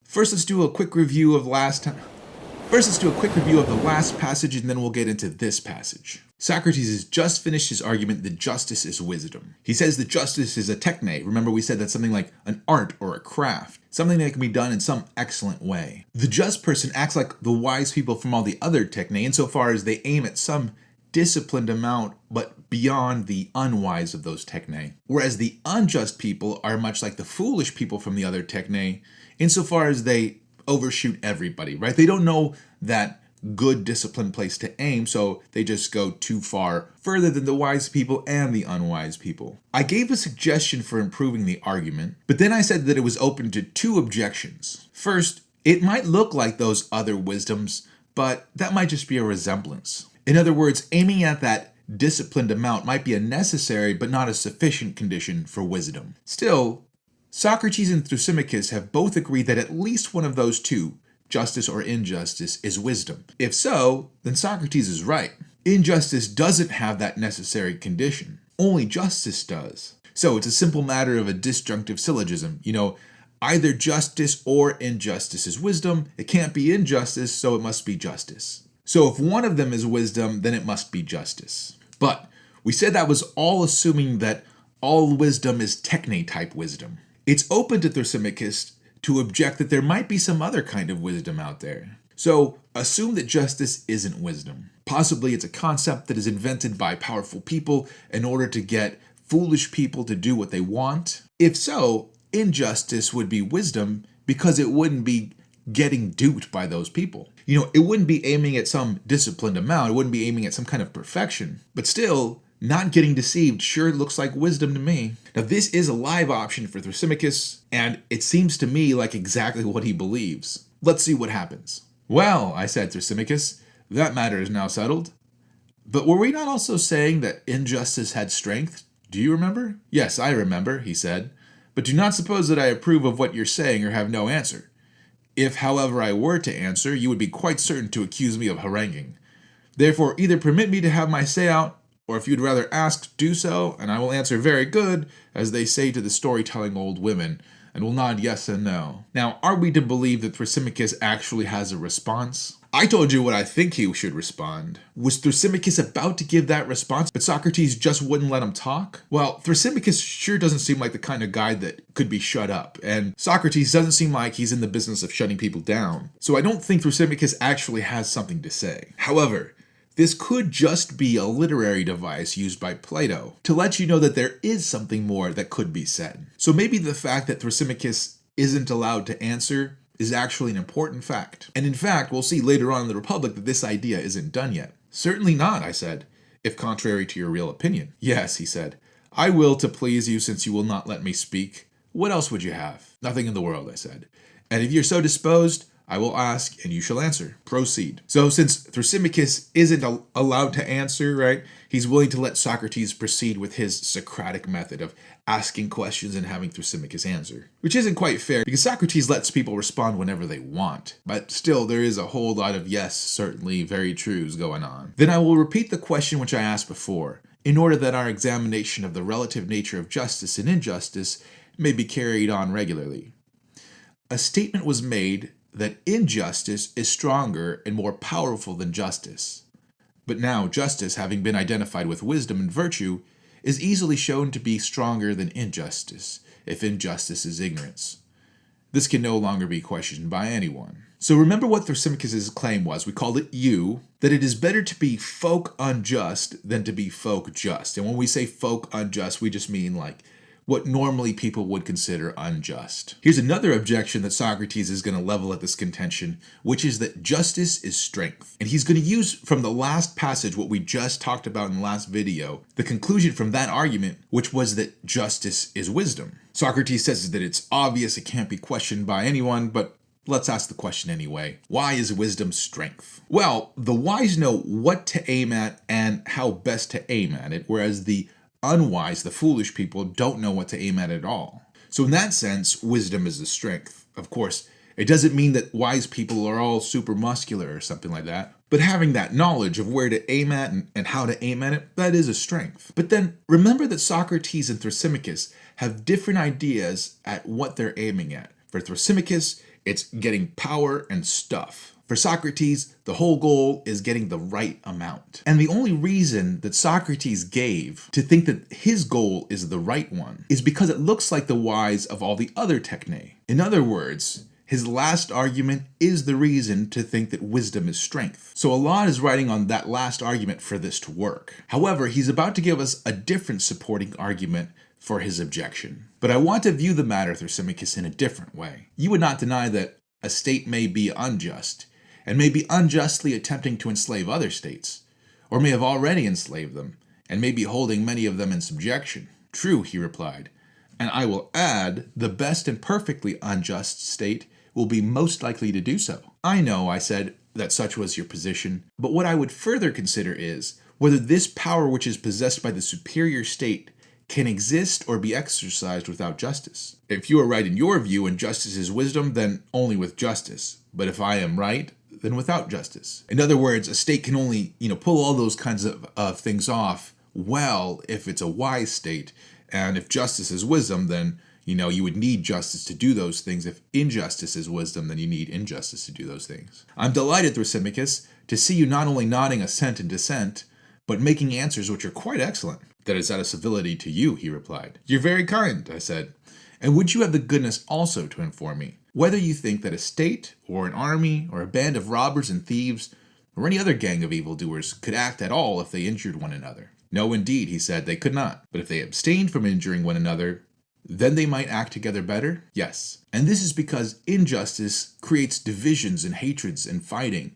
First, let's do a quick review of the last passage, and then we'll get into this passage. Socrates has just finished his argument that justice is wisdom. He says that justice is a techne. Remember, we said that's something like an art or a craft, something that can be done in some excellent way. The just person acts like the wise people from all the other techne insofar as they aim at some disciplined amount, but beyond the unwise of those techne. Whereas the unjust people are much like the foolish people from the other techne, insofar as they overshoot everybody, right? They don't know that good disciplined place to aim, so they just go too far, further than the wise people and the unwise people. I gave a suggestion for improving the argument, but then I said that it was open to two objections. First, it might look like those other wisdoms, but that might just be a resemblance. In other words, aiming at that disciplined amount might be a necessary but not a sufficient condition for wisdom. Still, Socrates and Thrasymachus have both agreed that at least one of those two, justice or injustice, is wisdom. If so, then Socrates is right. Injustice doesn't have that necessary condition. Only justice does. So it's a simple matter of a disjunctive syllogism. Either justice or injustice is wisdom. It can't be injustice, so it must be justice. So if one of them is wisdom, then it must be justice. But we said that was all assuming that all wisdom is techne-type wisdom. It's open to Thrasymachus to object that there might be some other kind of wisdom out there. So assume that justice isn't wisdom. Possibly it's a concept that is invented by powerful people in order to get foolish people to do what they want. If so, injustice would be wisdom because it wouldn't be getting duped by those people. It wouldn't be aiming at some disciplined amount. It wouldn't be aiming at some kind of perfection. But still, not getting deceived sure looks like wisdom to me. Now, this is a live option for Thrasymachus, and it seems to me like exactly what he believes. Let's see what happens. Well, I said, Thrasymachus, that matter is now settled. But were we not also saying that injustice had strength? Do you remember? Yes, I remember, he said. But do not suppose that I approve of what you're saying or have no answer. If, however, I were to answer, you would be quite certain to accuse me of haranguing. Therefore, either permit me to have my say out, or if you'd rather ask, do so, and I will answer very good, as they say to the storytelling old women, and will nod yes and no. Now, are we to believe that Thrasymachus actually has a response? I told you what I think he should respond. Was Thrasymachus about to give that response, but Socrates just wouldn't let him talk? Well, Thrasymachus sure doesn't seem like the kind of guy that could be shut up, and Socrates doesn't seem like he's in the business of shutting people down. So I don't think Thrasymachus actually has something to say. However, this could just be a literary device used by Plato to let you know that there is something more that could be said. So maybe the fact that Thrasymachus isn't allowed to answer is actually an important fact. And in fact, we'll see later on in the Republic that this idea isn't done yet. Certainly not, I said, if contrary to your real opinion. Yes, he said, I will to please you since you will not let me speak. What else would you have? Nothing in the world, I said. And if you're so disposed, I will ask, and you shall answer. Proceed. So since Thrasymachus isn't allowed to answer, right, he's willing to let Socrates proceed with his Socratic method of asking questions and having Thrasymachus answer. Which isn't quite fair, because Socrates lets people respond whenever they want. But still, there is a whole lot of yes, certainly, very trues going on. Then I will repeat the question which I asked before, in order that our examination of the relative nature of justice and injustice may be carried on regularly. A statement was made that injustice is stronger and more powerful than justice. But now justice, having been identified with wisdom and virtue, is easily shown to be stronger than injustice, if injustice is ignorance. This can no longer be questioned by anyone. So remember what Thrasymachus' claim was. We called it that it is better to be folk unjust than to be folk just. And when we say folk unjust, we just mean like what normally people would consider unjust. Here's another objection that Socrates is going to level at this contention, which is that justice is strength. And he's going to use from the last passage what we just talked about in the last video, the conclusion from that argument, which was that justice is wisdom. Socrates says that it's obvious, it can't be questioned by anyone, but let's ask the question anyway. Why is wisdom strength? Well, the wise know what to aim at and how best to aim at it, whereas the unwise, the foolish people, don't know what to aim at all. So in that sense, wisdom is the strength. Of course, it doesn't mean that wise people are all super muscular or something like that, but having that knowledge of where to aim at and how to aim at it, that is a strength. But then remember that Socrates and Thrasymachus have different ideas at what they're aiming at. For Thrasymachus, It's getting power and stuff. For Socrates, the whole goal is getting the right amount. And the only reason that Socrates gave to think that his goal is the right one is because it looks like the whys of all the other techne. In other words, his last argument is the reason to think that wisdom is strength. So a lot is riding on that last argument for this to work. However, he's about to give us a different supporting argument for his objection. But I want to view the matter, Thrasymachus, in a different way. You would not deny that a state may be unjust, and may be unjustly attempting to enslave other states, or may have already enslaved them, and may be holding many of them in subjection. True, he replied, and I will add, the best and perfectly unjust state will be most likely to do so. I know, I said, that such was your position, but what I would further consider is whether this power which is possessed by the superior state can exist or be exercised without justice. If you are right in your view and justice is wisdom, then only with justice. But if I am right, then without justice. In other words, a state can only, pull all those kinds of things off well if it's a wise state. And if justice is wisdom, then, you would need justice to do those things. If injustice is wisdom, then you need injustice to do those things. I'm delighted, Thrasymachus, to see you not only nodding assent and dissent, but making answers which are quite excellent. That is out of civility to you, he replied. You're very kind, I said. And would you have the goodness also to inform me whether you think that a state, or an army, or a band of robbers and thieves, or any other gang of evildoers could act at all if they injured one another? No, indeed, he said, they could not. But if they abstained from injuring one another, then they might act together better? Yes. And this is because injustice creates divisions and hatreds and fighting,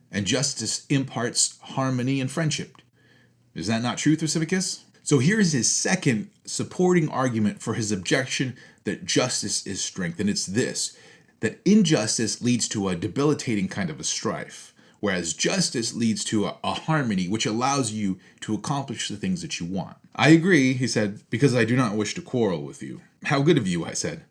and justice imparts harmony and friendship. Is that not true, Thrasymachus? So here's his second supporting argument for his objection that justice is strength, and it's this, that injustice leads to a debilitating kind of a strife, whereas justice leads to a harmony which allows you to accomplish the things that you want. I agree, he said, because I do not wish to quarrel with you. How good of you, I said.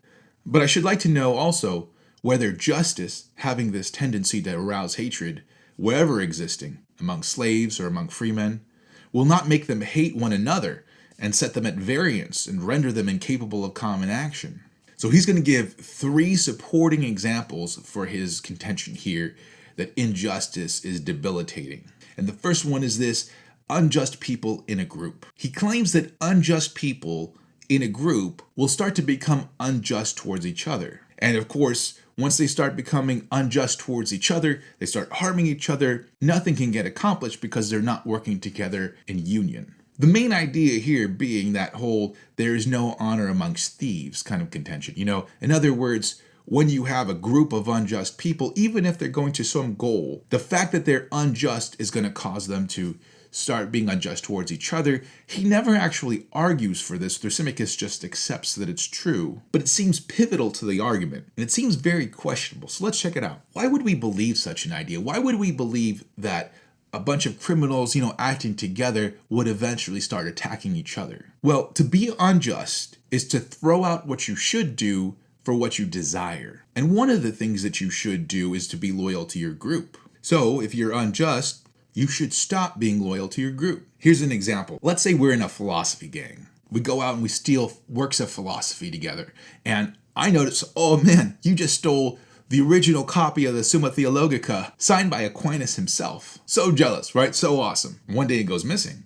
But I should like to know also whether justice, having this tendency to arouse hatred, wherever existing, among slaves or among freemen, will not make them hate one another and set them at variance and render them incapable of common action. So he's going to give 3 supporting examples for his contention here that injustice is debilitating. And the first one is this: unjust people in a group. He claims that unjust people in a group will start to become unjust towards each other. And of course, once they start becoming unjust towards each other, they start harming each other, nothing can get accomplished because they're not working together in union. The main idea here being that whole there is no honor amongst thieves kind of contention. In other words, when you have a group of unjust people, even if they're going to some goal, the fact that they're unjust is going to cause them to start being unjust towards each other. He never actually argues for this. Thrasymachus just accepts that it's true, but it seems pivotal to the argument, and it seems very questionable. So let's check it out. Why would we believe such an idea? Why would we believe that a bunch of criminals, acting together would eventually start attacking each other? Well, to be unjust is to throw out what you should do for what you desire. And one of the things that you should do is to be loyal to your group. So if you're unjust, you should stop being loyal to your group. Here's an example. Let's say we're in a philosophy gang. We go out and we steal works of philosophy together. And I notice, oh man, you just stole the original copy of the Summa Theologica signed by Aquinas himself. So jealous, right? So awesome. One day it goes missing.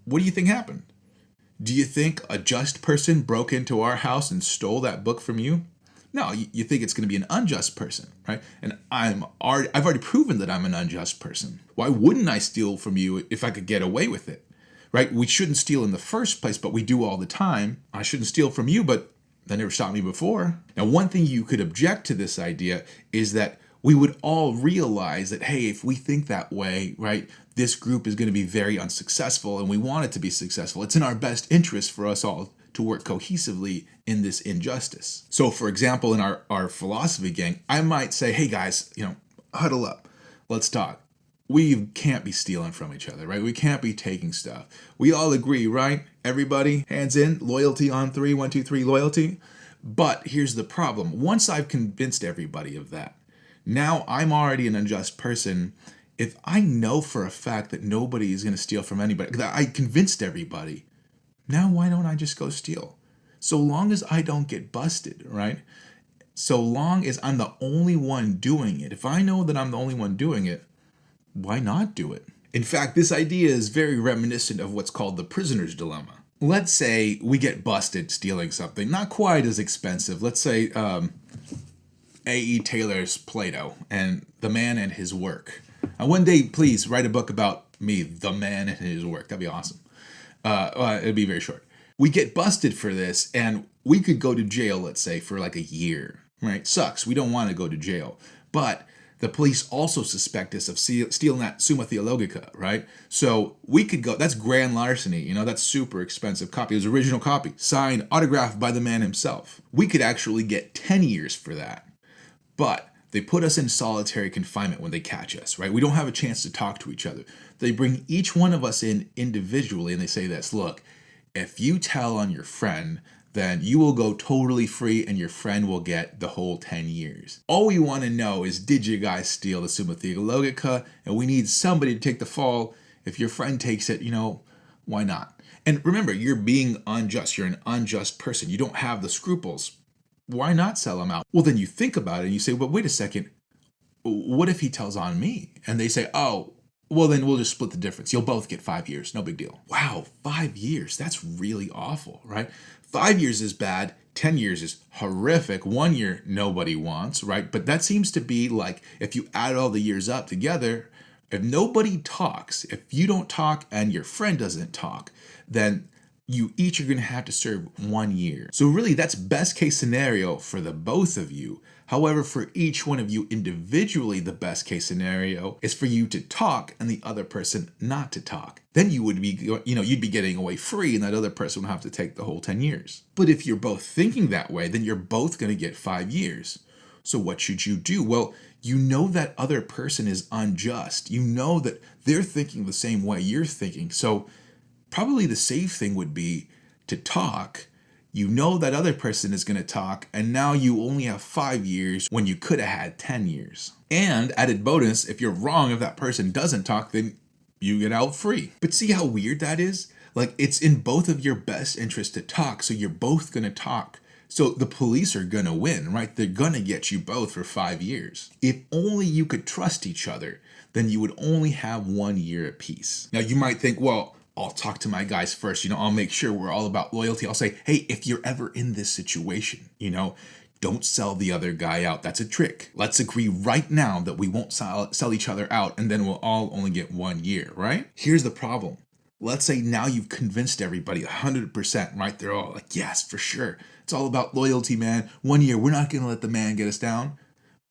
What do you think happened? Do you think a just person broke into our house and stole that book from you? No, you think it's going to be an unjust person, right? And I've already proven that I'm an unjust person. Why wouldn't I steal from you if I could get away with it, right? We shouldn't steal in the first place, but we do all the time. I shouldn't steal from you, but that never stopped me before. Now, one thing you could object to this idea is that we would all realize that, hey, if we think that way, right, this group is going to be very unsuccessful and we want it to be successful. It's in our best interest for us all to work cohesively in this injustice. So for example, in our philosophy gang, I might say, hey guys, huddle up, let's talk. We can't be stealing from each other, right? We can't be taking stuff. We all agree, right? Everybody, hands in, loyalty on 3, 1, 2, 3, loyalty. But here's the problem. Once I've convinced everybody of that, now I'm already an unjust person. If I know for a fact that nobody is going to steal from anybody, that I convinced everybody, now why don't I just go steal? So long as I don't get busted, right? so long as I'm the only one doing it. If I know that I'm the only one doing it, why not do it? In fact, this idea is very reminiscent of what's called the prisoner's dilemma. Let's say we get busted stealing something, not quite as expensive. Let's say A.E. Taylor's Plato and the man and his work. One day, please write a book about me, the man and his work. That'd be awesome. It'd be very short. We get busted for this, and we could go to jail, let's say, for like a year, right? Sucks. We don't want to go to jail. But the police also suspect us of stealing that Summa Theologica, right? So we could go, that's grand larceny, that's super expensive copy. It was original copy, signed, autographed by the man himself. We could actually get 10 years for that. But they put us in solitary confinement when they catch us, right? We don't have a chance to talk to each other. They bring each one of us in individually and they say this, look, if you tell on your friend, then you will go totally free and your friend will get the whole 10 years. All we want to know is, did you guys steal the Summa Theologica? And we need somebody to take the fall. If your friend takes it, why not? And remember, you're being unjust. You're an unjust person. You don't have the scruples. Why not sell them out? Well, then you think about it and you say, well, wait a second. What if he tells on me? And they say, oh, well, then we'll just split the difference. You'll both get 5 years. No big deal. Wow, 5 years. That's really awful, right? 5 years is bad. 10 years is horrific. 1 year, nobody wants, right? But that seems to be like, if you add all the years up together, if nobody talks, if you don't talk and your friend doesn't talk, then you each are going to have to serve 1 year. So really, that's best case scenario for the both of you. However, for each one of you individually, the best case scenario is for you to talk and the other person not to talk. Then you would be, you'd be getting away free and that other person would have to take the whole 10 years. But if you're both thinking that way, then you're both going to get 5 years. So what should you do? Well, you know that other person is unjust. You know that they're thinking the same way you're thinking. So probably the safe thing would be to talk. You know that other person is going to talk, and now you only have 5 years when you could have had 10 years. And added bonus, if you're wrong, if that person doesn't talk, then you get out free. But see how weird that is? Like, it's in both of your best interest to talk, so you're both going to talk. So the police are going to win, right? They're going to get you both for 5 years. If only you could trust each other, then you would only have 1 year apiece. Now, you might think, well, I'll talk to my guys first, I'll make sure we're all about loyalty. I'll say, hey, if you're ever in this situation, don't sell the other guy out. That's a trick. Let's agree right now that we won't sell each other out, and then we'll all only get 1 year, right? Here's the problem. Let's say now you've convinced everybody 100%, right? They're all like, yes, for sure. It's all about loyalty, man. 1 year, we're not going to let the man get us down.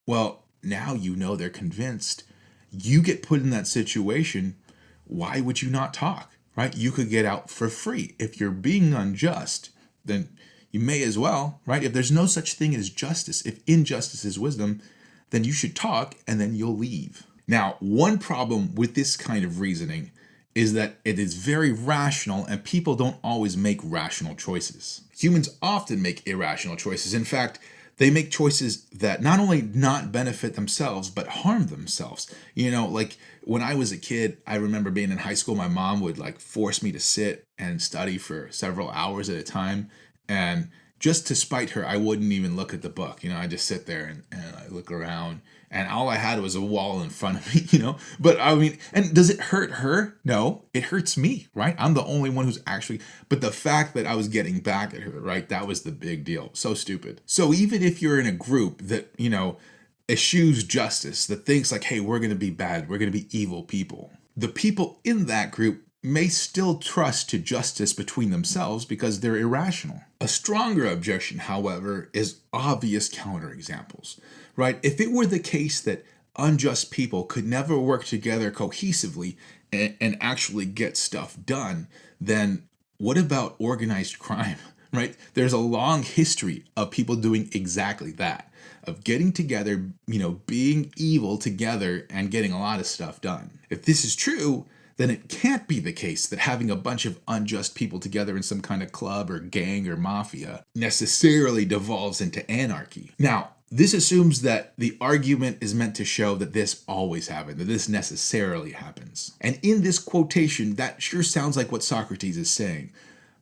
Well, now they're convinced. You get put in that situation. Why would you not talk? Right? You could get out for free. If you're being unjust, then you may as well, right? If there's no such thing as justice, if injustice is wisdom, then you should talk and then you'll leave. Now, one problem with this kind of reasoning is that it is very rational and people don't always make rational choices. Humans often make irrational choices. In fact, they make choices that not only not benefit themselves, but harm themselves. Like when I was a kid, I remember being in high school, my mom would force me to sit and study for several hours at a time. And just to spite her, I wouldn't even look at the book. I just sit there and I look around and all I had was a wall in front of me, But I mean, and does it hurt her? No, it hurts me, right? I'm the only one who's actually, but the fact that I was getting back at her, right? That was the big deal. So stupid. So even if you're in a group that, eschews justice, that thinks like, hey, we're going to be bad, we're going to be evil people, the people in that group may still trust to justice between themselves because they're irrational. A stronger objection, however, is obvious counterexamples, right? If it were the case that unjust people could never work together cohesively and actually get stuff done, then what about organized crime, right? There's a long history of people doing exactly that, of getting together, being evil together and getting a lot of stuff done. If this is true, then it can't be the case that having a bunch of unjust people together in some kind of club or gang or mafia necessarily devolves into anarchy. Now, this assumes that the argument is meant to show that this always happened, that this necessarily happens. And in this quotation, that sure sounds like what Socrates is saying.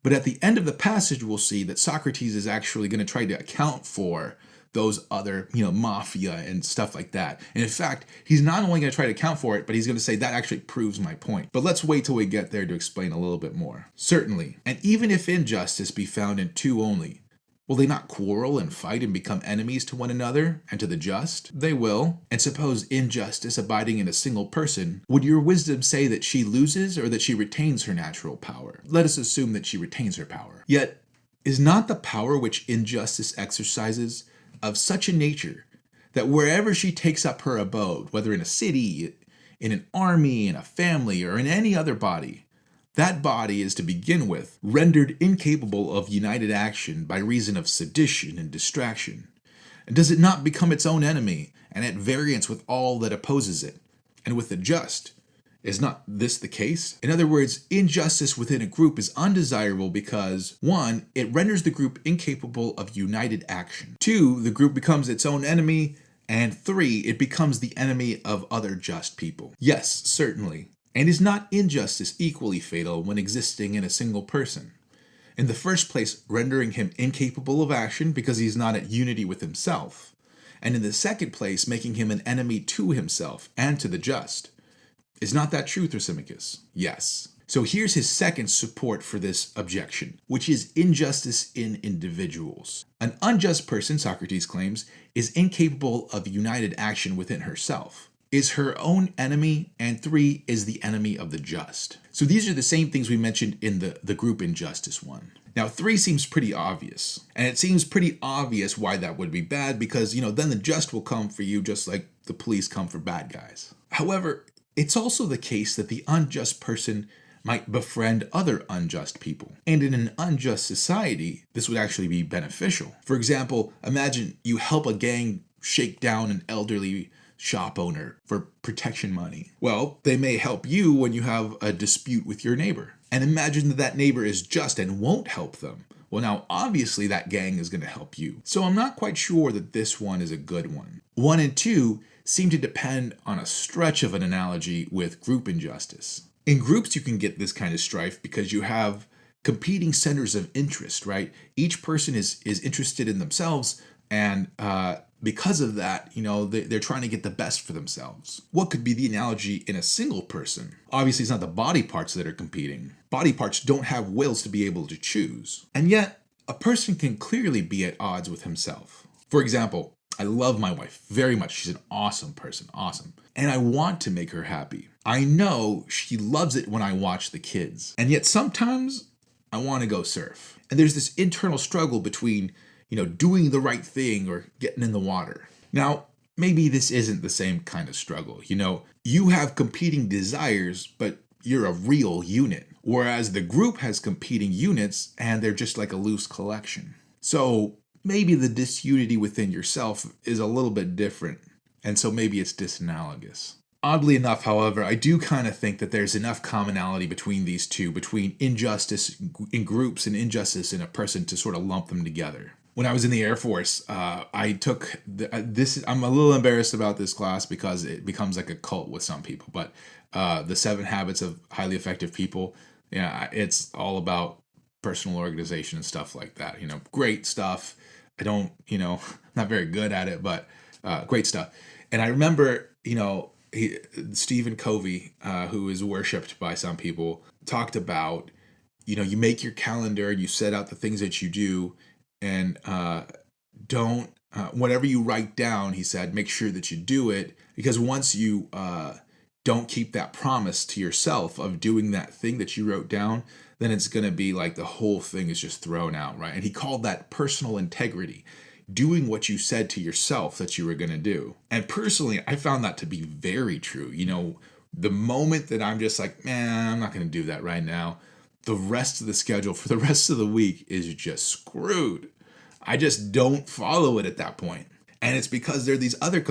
But at the end of the passage, we'll see that Socrates is actually going to try to account for those other, mafia and stuff like that. And in fact, he's not only going to try to account for it, but he's going to say that actually proves my point. But let's wait till we get there to explain a little bit more. Certainly, and even if injustice be found in two only, will they not quarrel and fight and become enemies to one another and to the just? They will. And suppose injustice abiding in a single person, would your wisdom say that she loses or that she retains her natural power? Let us assume that she retains her power. Yet, is not the power which injustice exercises of such a nature that wherever she takes up her abode, whether in a city, in an army, in a family, or in any other body, that body is to begin with rendered incapable of united action by reason of sedition and distraction? And does it not become its own enemy and at variance with all that opposes it, and with the just? Is not this the case? In other words, injustice within a group is undesirable because 1. It renders the group incapable of united action. 2. The group becomes its own enemy. And 3. It becomes the enemy of other just people. Yes, certainly. And is not injustice equally fatal when existing in a single person? In the first place, rendering him incapable of action because he is not at unity with himself. And in the second place, making him an enemy to himself and to the just. Is not that true, Thrasymachus? Yes. So here's his second support for this objection, which is injustice in individuals. An unjust person, Socrates claims, is incapable of united action within herself, is her own enemy, and 3, is the enemy of the just. So these are the same things we mentioned in the group injustice one. Now 3 seems pretty obvious, and it seems pretty obvious why that would be bad because, then the just will come for you just like the police come for bad guys. However, it's also the case that the unjust person might befriend other unjust people. And in an unjust society, this would actually be beneficial. For example, imagine you help a gang shake down an elderly shop owner for protection money. Well, they may help you when you have a dispute with your neighbor. And imagine that that neighbor is just and won't help them. Well, now obviously that gang is going to help you. So I'm not quite sure that this one is a good one. 1 and 2 seem to depend on a stretch of an analogy with group injustice. In groups, you can get this kind of strife because you have competing centers of interest, right? Each person is interested in themselves, and because of that, they're trying to get the best for themselves. What could be the analogy in a single person? Obviously, it's not the body parts that are competing. Body parts don't have wills to be able to choose. And yet, a person can clearly be at odds with himself. For example, I love my wife very much. She's an awesome person, awesome. And I want to make her happy. I know she loves it when I watch the kids. And yet sometimes I want to go surf. And there's this internal struggle between, doing the right thing or getting in the water. Now, maybe this isn't the same kind of struggle. You have competing desires, but you're a real unit. Whereas the group has competing units and they're just like a loose collection. So maybe the disunity within yourself is a little bit different, and so maybe it's disanalogous. Oddly enough, however, I do kind of think that there's enough commonality between these two, between injustice in groups and injustice in a person, to sort of lump them together. When I was in the Air Force, I took this. I'm a little embarrassed about this class because it becomes like a cult with some people, but the 7 Habits of Highly Effective People, it's all about personal organization and stuff like that. Great stuff. I don't, not very good at it, but great stuff. And I remember, Stephen Covey, who is worshipped by some people, talked about, you make your calendar, you set out the things that you do, and don't, whatever you write down, he said, make sure that you do it, because once you don't keep that promise to yourself of doing that thing that you wrote down, then it's going to be like the whole thing is just thrown out, right? And he called that personal integrity, doing what you said to yourself that you were going to do. And personally, I found that to be very true. The moment that I'm just like, man, I'm not going to do that right now, the rest of the schedule for the rest of the week is just screwed. I just don't follow it at that point. And it's because there are these other,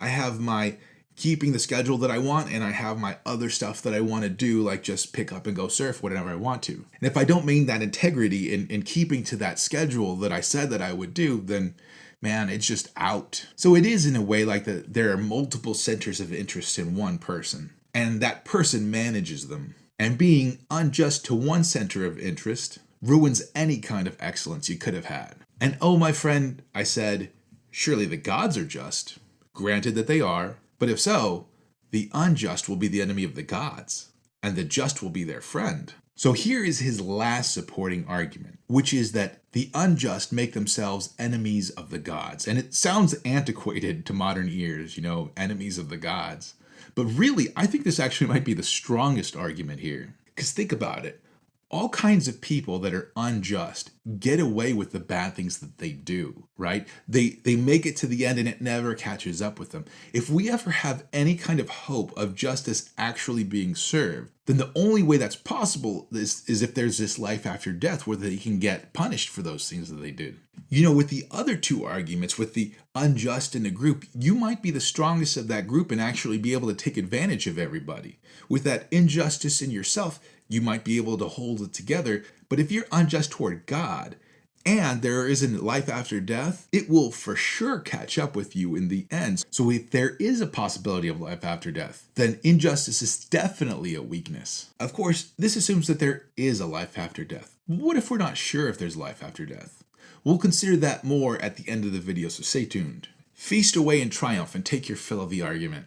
I have my keeping the schedule that I want, and I have my other stuff that I want to do, like just pick up and go surf whenever I want to. And if I don't maintain that integrity in keeping to that schedule that I said that I would do, then man, it's just out. So it is in a way like that there are multiple centers of interest in one person, and that person manages them. And being unjust to one center of interest ruins any kind of excellence you could have had. And oh, my friend, I said, Surely the gods are just. Granted that they are, but if so, the unjust will be the enemy of the gods, and the just will be their friend. So here is his last supporting argument, which is that the unjust make themselves enemies of the gods. And it sounds antiquated to modern ears, enemies of the gods. But really, I think this actually might be the strongest argument here. Because think about it. All kinds of people that are unjust get away with the bad things that they do, right? They make it to the end and it never catches up with them. If we ever have any kind of hope of justice actually being served, then the only way that's possible is if there's this life after death where they can get punished for those things that they did. With the other two arguments, with the unjust in the group, you might be the strongest of that group and actually be able to take advantage of everybody. With that injustice in yourself, you might be able to hold it together. But if you're unjust toward God and there isn't life after death, it will for sure catch up with you in the end. So if there is a possibility of life after death, then injustice is definitely a weakness. Of course, this assumes that there is a life after death. What if we're not sure if there's life after death? We'll consider that more at the end of the video, so stay tuned. Feast away in triumph and take your fill of the argument.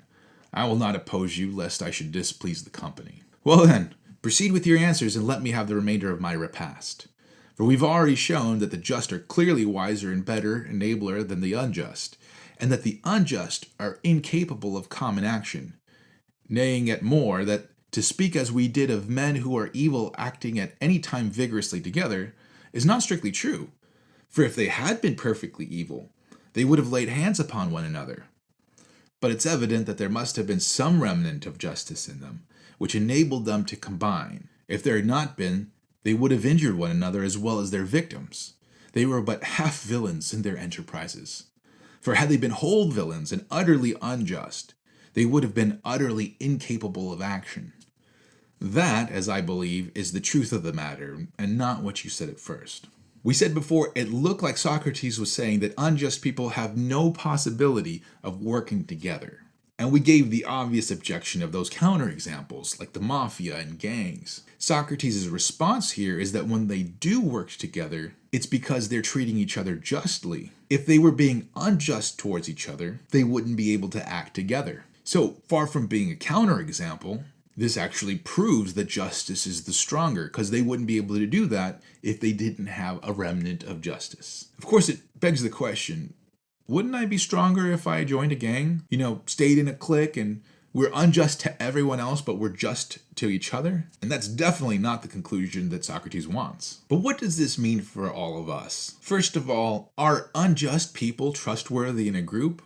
I will not oppose you, lest I should displease the company. Well then, proceed with your answers and let me have the remainder of my repast. For we've already shown that the just are clearly wiser and better and abler than the unjust, and that the unjust are incapable of common action. Nay, yet more, that to speak as we did of men who are evil acting at any time vigorously together is not strictly true. For if they had been perfectly evil, they would have laid hands upon one another. But it's evident that there must have been some remnant of justice in them, which enabled them to combine. If there had not been, they would have injured one another as well as their victims. They were but half villains in their enterprises. For had they been whole villains and utterly unjust, they would have been utterly incapable of action. That, as I believe, is the truth of the matter, and not what you said at first. We said before, it looked like Socrates was saying that unjust people have no possibility of working together. And we gave the obvious objection of those counterexamples, like the mafia and gangs. Socrates' response here is that when they do work together, it's because they're treating each other justly. If they were being unjust towards each other, they wouldn't be able to act together. So, far from being a counterexample, this actually proves that justice is the stronger, because they wouldn't be able to do that if they didn't have a remnant of justice. Of course, it begs the question, wouldn't I be stronger if I joined a gang? Stayed in a clique and we're unjust to everyone else, but we're just to each other? And that's definitely not the conclusion that Socrates wants. But what does this mean for all of us? First of all, are unjust people trustworthy in a group?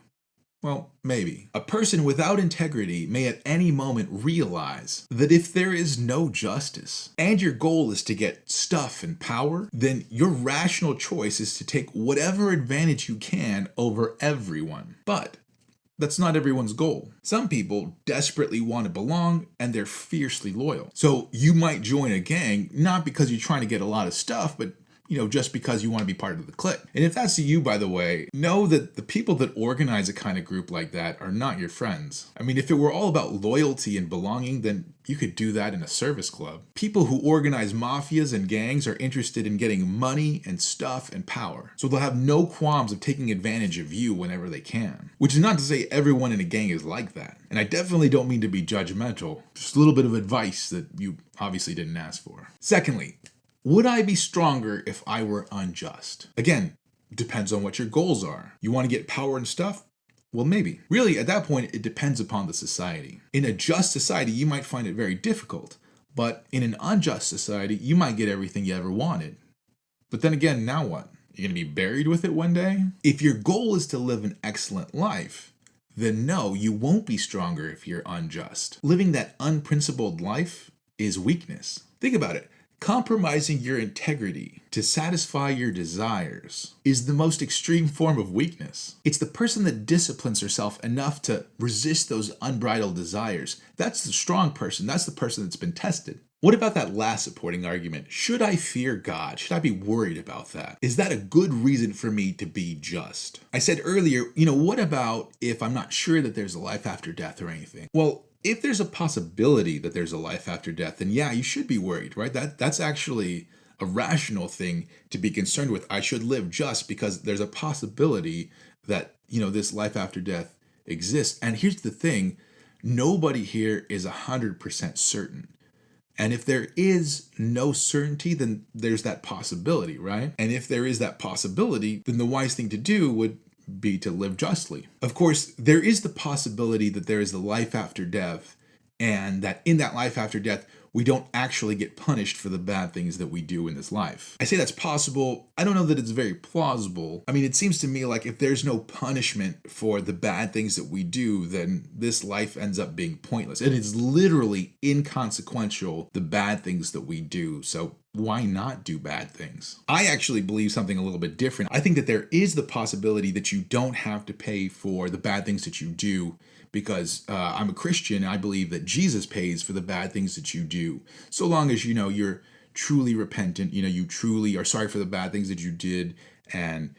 Well, maybe. A person without integrity may at any moment realize that if there is no justice and your goal is to get stuff and power, then your rational choice is to take whatever advantage you can over everyone. But that's not everyone's goal. Some people desperately want to belong and they're fiercely loyal. So you might join a gang, not because you're trying to get a lot of stuff, but just because you want to be part of the clique. And if that's you, by the way, know that the people that organize a kind of group like that are not your friends. I mean, if it were all about loyalty and belonging, then you could do that in a service club. People who organize mafias and gangs are interested in getting money and stuff and power. So they'll have no qualms of taking advantage of you whenever they can. Which is not to say everyone in a gang is like that. And I definitely don't mean to be judgmental. Just a little bit of advice that you obviously didn't ask for. Secondly, would I be stronger if I were unjust? Again, depends on what your goals are. You want to get power and stuff? Well, maybe. Really, at that point, it depends upon the society. In a just society, you might find it very difficult. But in an unjust society, you might get everything you ever wanted. But then again, now what? You're going to be buried with it one day? If your goal is to live an excellent life, then no, you won't be stronger if you're unjust. Living that unprincipled life is weakness. Think about it. Compromising your integrity to satisfy your desires is the most extreme form of weakness. It's the person that disciplines herself enough to resist those unbridled desires. That's the strong person. That's the person that's been tested. What about that last supporting argument? Should I fear God? Should I be worried about that? Is that a good reason for me to be just? I said earlier, what about if I'm not sure that there's a life after death or anything? Well, if there's a possibility that there's a life after death, then yeah, you should be worried, right? That's actually a rational thing to be concerned with. I should live just because there's a possibility that, this life after death exists. And here's the thing, nobody here is 100% certain. And if there is no certainty, then there's that possibility, right? And if there is that possibility, then the wise thing to do would be to live justly. Of course, there is the possibility that there is the life after death, and that in that life after death, we don't actually get punished for the bad things that we do in this life. I say that's possible. I don't know that it's very plausible. I mean, it seems to me like if there's no punishment for the bad things that we do, then this life ends up being pointless. It is literally inconsequential, the bad things that we do. So why not do bad things? I actually believe something a little bit different. I think that there is the possibility that you don't have to pay for the bad things that you do, because I'm a Christian and I believe that Jesus pays for the bad things that you do. So long as, you're truly repentant, you truly are sorry for the bad things that you did and,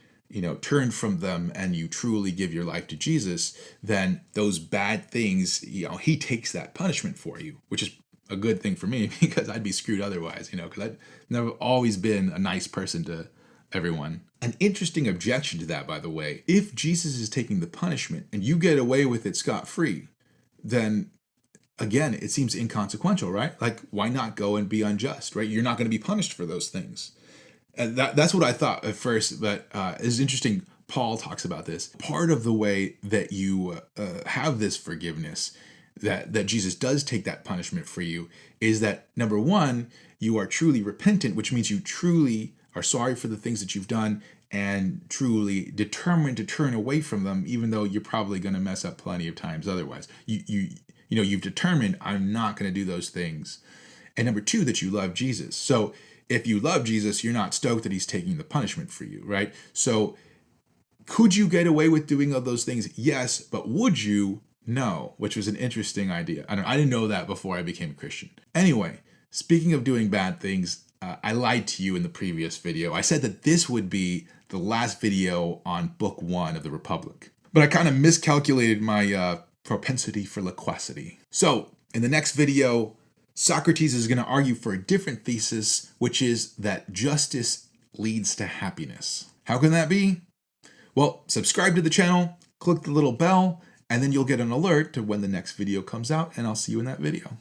turn from them, and you truly give your life to Jesus, then those bad things, he takes that punishment for you, which is a good thing for me because I'd be screwed otherwise, because I've never always been a nice person to everyone. An interesting objection to that, by the way, if Jesus is taking the punishment and you get away with it scot-free, then again, it seems inconsequential, right? Like, why not go and be unjust, right? You're not going to be punished for those things. And that's what I thought at first, but it's interesting. Paul talks about this. Part of the way that you have this forgiveness, that Jesus does take that punishment for you, is that, number one, you are truly repentant, which means you truly are sorry for the things that you've done and truly determined to turn away from them, even though you're probably going to mess up plenty of times otherwise. You've determined, I'm not going to do those things. And number two, that you love Jesus. So if you love Jesus, you're not stoked that he's taking the punishment for you, right? So could you get away with doing all those things? Yes, but would you? No, which was an interesting idea. I didn't know that before I became a Christian. Anyway, speaking of doing bad things, I lied to you in the previous video. I said that this would be the last video on Book 1 of the Republic. But I kind of miscalculated my propensity for loquacity. So, in the next video, Socrates is going to argue for a different thesis, which is that justice leads to happiness. How can that be? Well, subscribe to the channel, click the little bell, and then you'll get an alert to when the next video comes out, and I'll see you in that video.